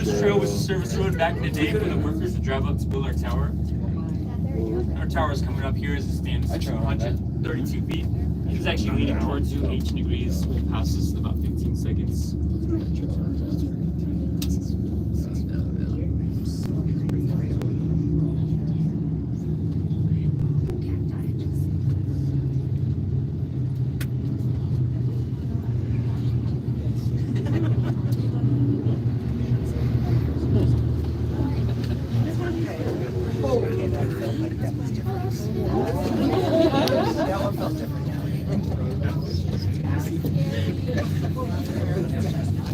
this trail was a service road back in the day for the workers to drive up to build our tower. Our tower is coming up here as it stands 232 feet. It's actually leaning towards you 18 degrees. We'll pass this in about 15 seconds.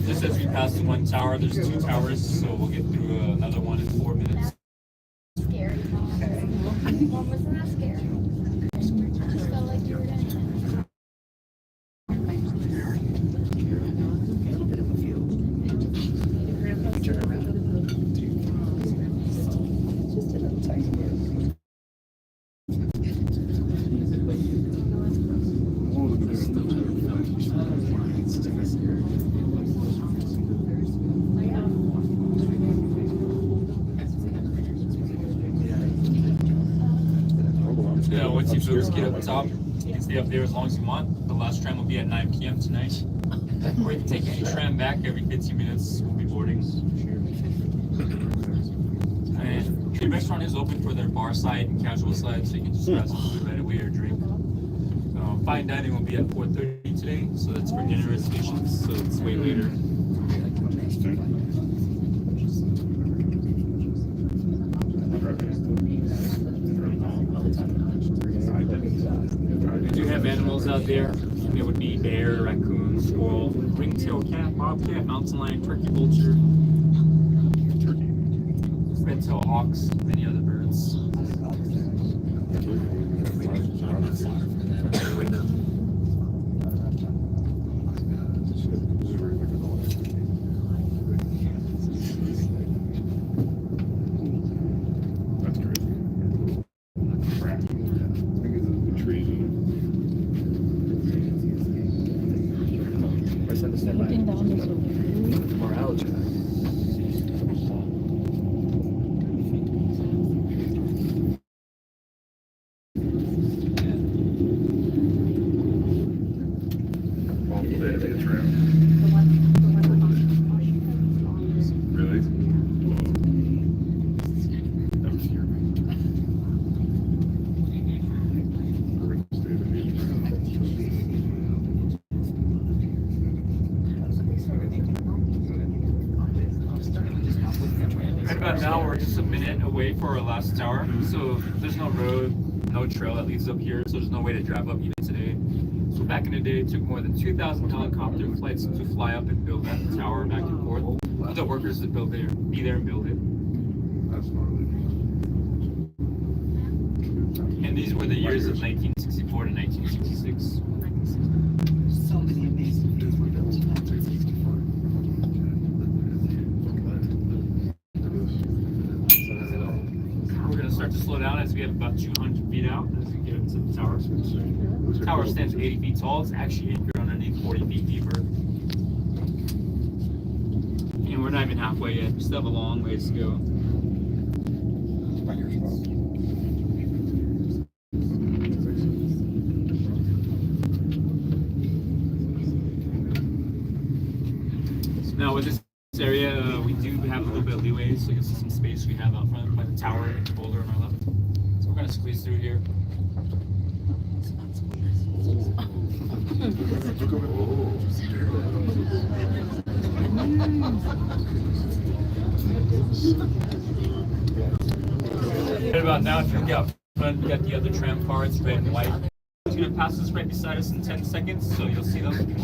Just as we pass the one tower, there's two towers, so we'll get through another one in 4 minutes. Scary. Well, wasn't that scary? Just felt like you were gonna. Yeah, once you folks get up top, you can stay up there as long as you want. The last tram will be at 9 p.m. tonight. Or you can take any tram back every 15 minutes. We'll be boarding. And the restaurant is open for their bar side and casual side, so you can just grab some food right away or drink. Fine dining will be at 4:30 today, so that's for dinner reservations, so it's way later. We do have animals out there. It would be bear, raccoon, squirrel, ringtail cat, bobcat, mountain lion, turkey vulture, red-tailed hawks, many other birds. Right about now, we're just a minute away for our last tower, so there's no road, no trail that leads up here, so there's no way to drive up even today. So back in the day, it took more than 2,000 helicopter flights to fly up and build that tower back and forth. The workers that build there, be there and build it. And these were the years of 1964 to 1966. So many amazing things were built in 1964. We're going to start to slow down as we have about 200 feet out as we get into the tower. The tower stands 80 feet tall. It's actually anchored underneath 40 feet deeper. And we're not even halfway yet. We still have a long ways to go. Now with this area, we do have a little bit of leeway, so you can see some space we have out front by the tower and the boulder on our left. So we're going to squeeze through here. Right about now, if you look out front, we got the other tram car. It's red and white. It's going to pass us right beside us in 10 seconds, so you'll see them. You can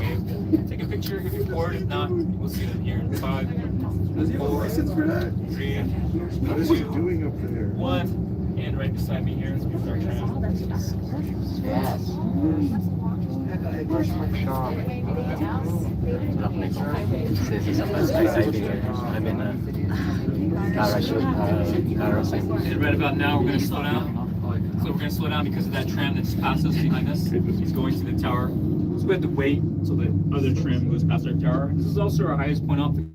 wave. Take a picture if you're bored. If not, we'll see them here in 5, 4, 3, 2, What is he doing up there? 1. And right beside me here is our tram. Yes. Where's my shop? This is a skydiving. I'm in a parachute. And right about now, we're going to slow down. So we're going to slow down because of that tram that just passed us behind us. It's going to the tower. So we have to wait until the other tram goes past our tower. This is also our highest point off the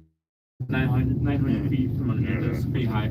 900 feet from underneath us, pretty high.